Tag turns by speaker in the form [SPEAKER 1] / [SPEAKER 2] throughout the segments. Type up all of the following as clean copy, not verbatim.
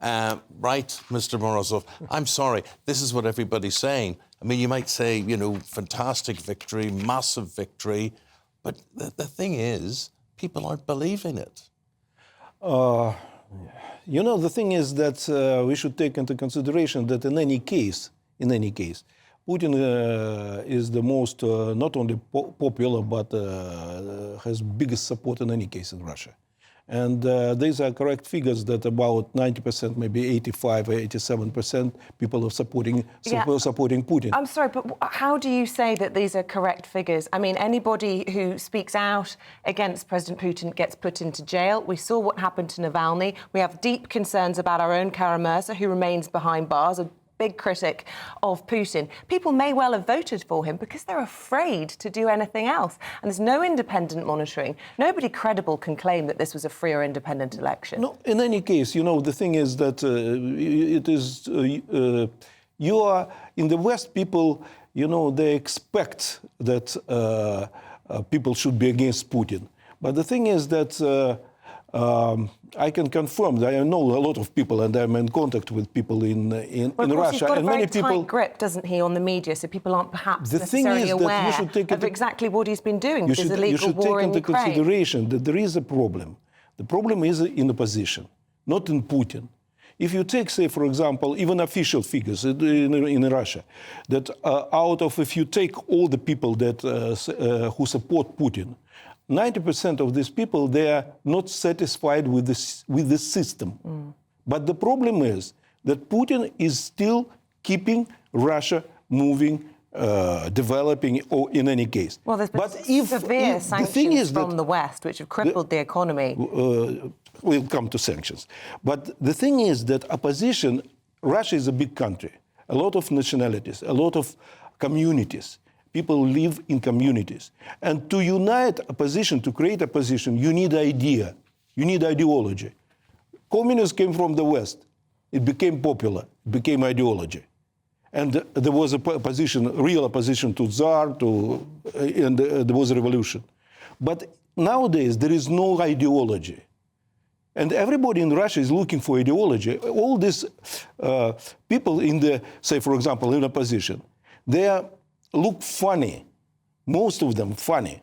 [SPEAKER 1] Right, Mr. Morozov, I'm sorry, this is what everybody's saying. I mean, you might say, fantastic victory, massive victory, but the thing is, people aren't believing it.
[SPEAKER 2] The thing is that we should take into consideration that in any case, Putin is the most not only popular but has biggest support in any case in Russia. And these are correct figures that about 90%, maybe 85 or 87% people are supporting Putin.
[SPEAKER 3] I'm sorry, but how do you say that these are correct figures? I mean, anybody who speaks out against President Putin gets put into jail. We saw what happened to Navalny. We have deep concerns about our own Karamurza, who remains behind bars, a big critic of Putin. People may well have voted for him because they're afraid to do anything else. And there's no independent monitoring. Nobody credible can claim that this was a free or independent election.
[SPEAKER 2] No, in any case, the thing is that it is, you are, in the West, people, they expect that people should be against Putin. But the thing is that I can confirm that I know a lot of people, and I'm in contact with people in Russia.
[SPEAKER 3] He's got
[SPEAKER 2] and
[SPEAKER 3] a very
[SPEAKER 2] many people
[SPEAKER 3] tight grip, doesn't he, on the media? So people aren't perhaps necessarily aware of exactly what he's been doing. There's illegal war in Ukraine. You should take into consideration that there is a problem. The problem is in opposition, not in Putin. If you take, say, for example, even official figures in Russia, that if you take all the people that who support Putin, 90% of these people, they are not satisfied with the system. But the problem is that Putin is still keeping Russia moving, developing, or in any case. Well, there's been severe sanctions from the West, which have crippled the economy.
[SPEAKER 2] We'll come to sanctions. But the thing is that opposition, Russia is a big country, a lot of nationalities, a lot of communities. People live in communities. And to unite opposition, to create opposition, you need idea. You need ideology. Communism came from the West. It became popular. It became ideology. And there was a real opposition to Tsar, and there was a revolution. But nowadays, there is no ideology. And everybody in Russia is looking for ideology. All these people say, for example, in opposition, they look funny, most of them funny.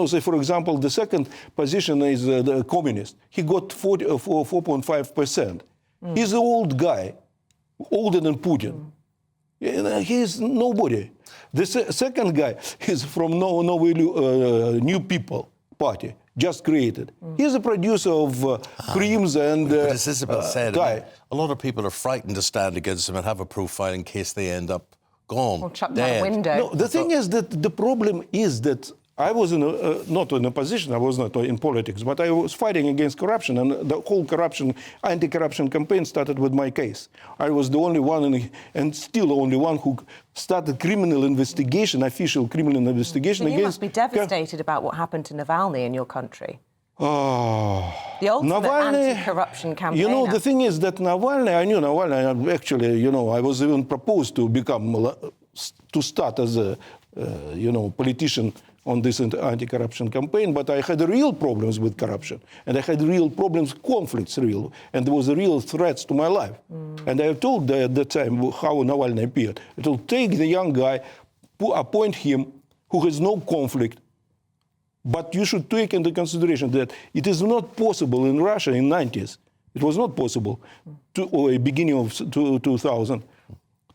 [SPEAKER 2] Say, for example, the second position is the communist. He got 4.5%. He's an old guy, older than Putin. He's nobody. The second guy is from New People Party, just created. He's a producer of creams and
[SPEAKER 1] but as Isabel said, a lot of people are frightened to stand against him and have a profile in case they end up gone.
[SPEAKER 3] Or chucked out a window.
[SPEAKER 2] No, the thing is that the problem is that I was not in opposition, I was not in politics, but I was fighting against corruption, and the whole anti-corruption campaign started with my case. I was the only one, and still the only one, who started criminal investigation, official criminal investigation against...
[SPEAKER 3] You must be devastated about what happened to Navalny in your country.
[SPEAKER 2] The
[SPEAKER 3] ultimate anti-corruption campaign.
[SPEAKER 2] The thing is that I knew Navalny, actually, I was even proposed to start as a, politician on this anti-corruption campaign, but I had real problems with corruption, and I had real problems, conflicts, and there was real threats to my life. And I told at that time how Navalny appeared. I told, take the young guy, appoint him who has no conflict, but you should take into consideration that it is not possible in Russia in the 90s, it was not possible, or beginning of 2000,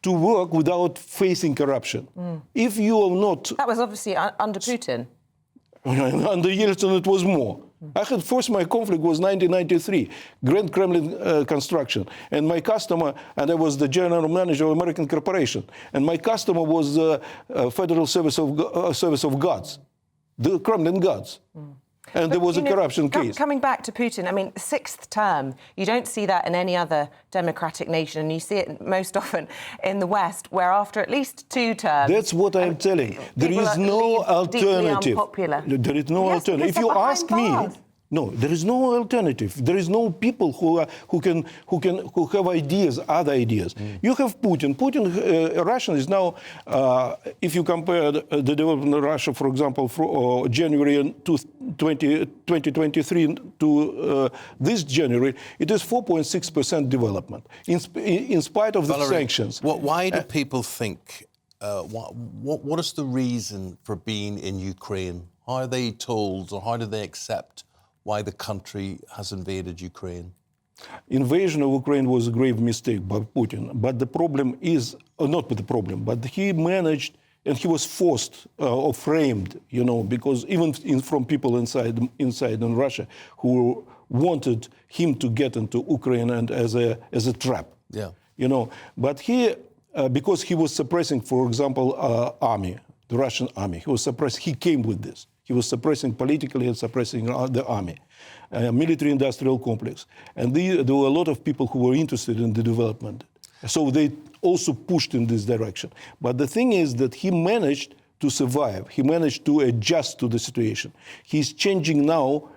[SPEAKER 2] to work without facing corruption. If you are not...
[SPEAKER 3] That was obviously under Putin.
[SPEAKER 2] Under Yeltsin it was more. I had first, my conflict was 1993, Grand Kremlin construction. And my customer, and I was the general manager of American corporation, and my customer was the Federal Service of Guards, the Kremlin Guards. And there was a corruption case.
[SPEAKER 3] Coming back to Putin, I mean, sixth term, you don't see that in any other democratic nation, and you see it most often in the West, where after at least 2 terms...
[SPEAKER 2] That's what I'm telling. There is no alternative.
[SPEAKER 3] Unpopular.
[SPEAKER 2] There is no alternative. If you ask me, No, there is no alternative. There is no people who have ideas, other ideas. You have Putin. Russia is now, if you compare the development of Russia, for example, from January 2023 to this January, it is 4.6% development, in spite of the
[SPEAKER 1] Valery,
[SPEAKER 2] sanctions.
[SPEAKER 1] Why do people think? What is the reason for being in Ukraine? How are they told, or how do they accept why the country has invaded Ukraine?
[SPEAKER 2] Invasion of Ukraine was a grave mistake by Putin. But the problem is, not the problem, but he managed, and he was forced or framed, because even from people inside in Russia who wanted him to get into Ukraine and as a trap.
[SPEAKER 1] Yeah.
[SPEAKER 2] But he, because he was suppressing, for example, army, the Russian army, he came with this. He was suppressing politically and suppressing the army, military-industrial complex. And there were a lot of people who were interested in the development. So they also pushed in this direction. But the thing is that he managed to survive. He managed to adjust to the situation. He's changing now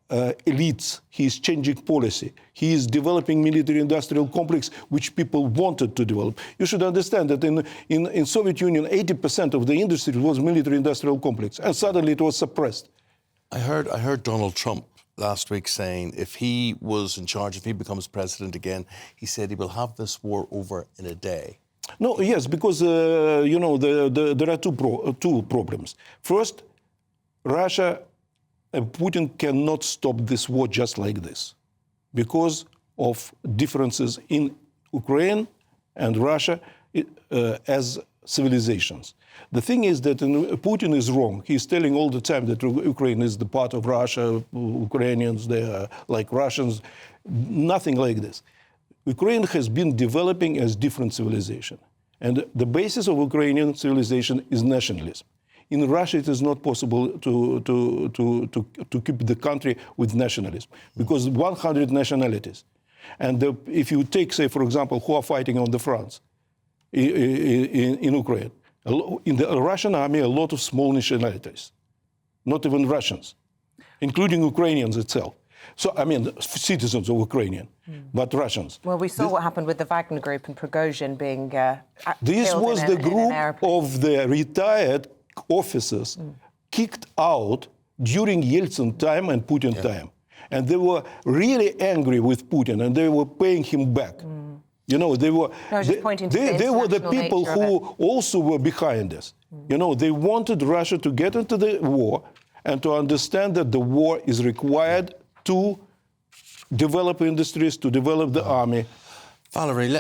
[SPEAKER 2] elites. He's changing policy. He is developing military-industrial complex, which people wanted to develop. You should understand that in Soviet Union, 80% of the industry was military-industrial complex, and suddenly it was suppressed.
[SPEAKER 1] I heard Donald Trump last week saying if he was in charge, if he becomes president again, he said he will have this war over in a day.
[SPEAKER 2] No, yes, because there are two problems. First, Russia and Putin cannot stop this war just like this because of differences in Ukraine and Russia as civilizations. The thing is that Putin is wrong. He's telling all the time that Ukraine is the part of Russia, Ukrainians, they are like Russians. Nothing like this. Ukraine has been developing as different civilization. And the basis of Ukrainian civilization is nationalism. In Russia, it is not possible to keep the country with nationalism because 100 nationalities. And if you take, say, for example, who are fighting on the fronts in Ukraine, in the Russian army, a lot of small nationalities, not even Russians, including Ukrainians itself. So, I mean, citizens of Ukrainian, but Russians.
[SPEAKER 3] Well, we saw what happened with the Wagner Group and Prigozhin being
[SPEAKER 2] This was the group of the retired officers kicked out during Yeltsin time and Putin time. And they were really angry with Putin and they were paying him back. They were they were the people who also were behind this. They wanted Russia to get into the war and to understand that the war is required to develop industries, to develop the army.
[SPEAKER 1] Valery,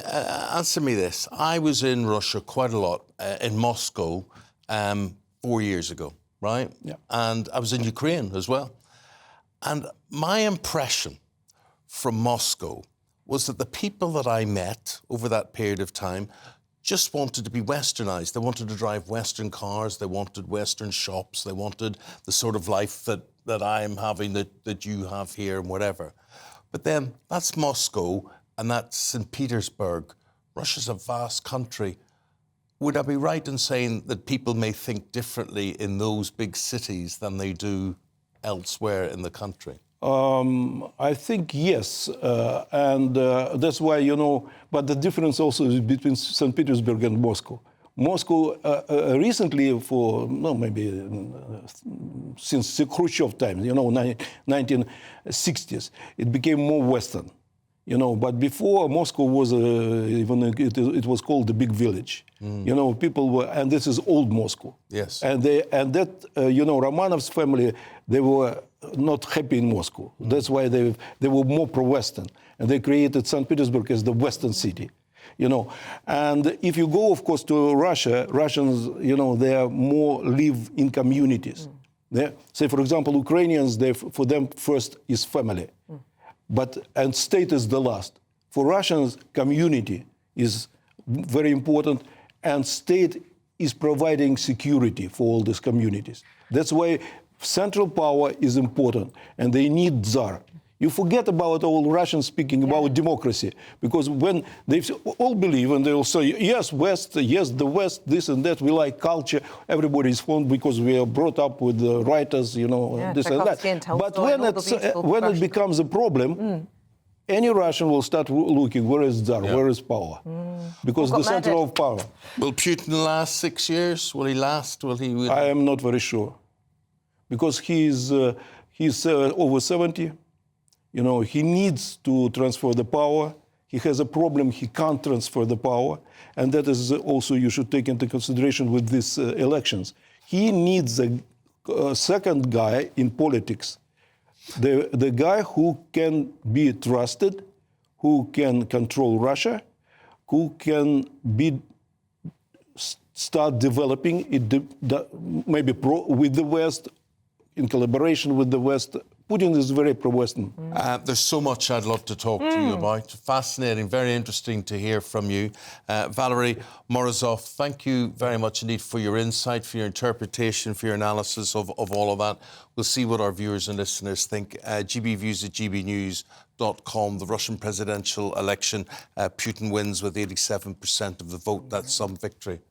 [SPEAKER 1] answer me this. I was in Russia quite a lot, in Moscow, 4 years ago, right?
[SPEAKER 2] Yeah.
[SPEAKER 1] And I was in Ukraine as well. And my impression from Moscow was that the people that I met over that period of time just wanted to be westernized. They wanted to drive Western cars. They wanted Western shops. They wanted the sort of life that I'm having, that you have here and whatever. But then that's Moscow and that's St. Petersburg. Russia's a vast country. Would I be right in saying that people may think differently in those big cities than they do elsewhere in the country?
[SPEAKER 2] I think yes, and that's why, but the difference also is between St. Petersburg and Moscow. Moscow recently, maybe since the Khrushchev times, 1960s, it became more Western. But before Moscow was it was called the big village. People were, and this is old Moscow.
[SPEAKER 1] Yes.
[SPEAKER 2] And Romanov's family, they were not happy in Moscow. That's why they were more pro-Western, and they created St. Petersburg as the Western city. And if you go, of course, to Russia, Russians, they are more live in communities. Say, for example, Ukrainians, for them first is family. And state is the last. For Russians, community is very important, and state is providing security for all these communities. That's why central power is important, and they need Tsar. You forget about all Russians speaking about democracy, because when they all believe and they will say, yes, West, yes, the West, this and that, we like culture, everybody is fond because we are brought up with the writers, you know, this and that. But when it becomes a problem, any Russian will start looking, where is Tsar, where is power? Because the center of power.
[SPEAKER 1] Will Putin last 6 years? Will he last?
[SPEAKER 2] I am not very sure. Because he's over 70. You know, he needs to transfer the power. He has a problem, he can't transfer the power. And that is also you should take into consideration with these elections. He needs a second guy in politics. The guy who can be trusted, who can control Russia, who can start developing it, maybe with the West, in collaboration with the West. Putin is very pro-Western.
[SPEAKER 1] There's so much I'd love to talk to you about. Fascinating, very interesting to hear from you. Valery Morozov, thank you very much indeed for your insight, for your interpretation, for your analysis of all of that. We'll see what our viewers and listeners think. gbviews@gbnews.com. The Russian presidential election, Putin wins with 87% of the vote. That's some victory.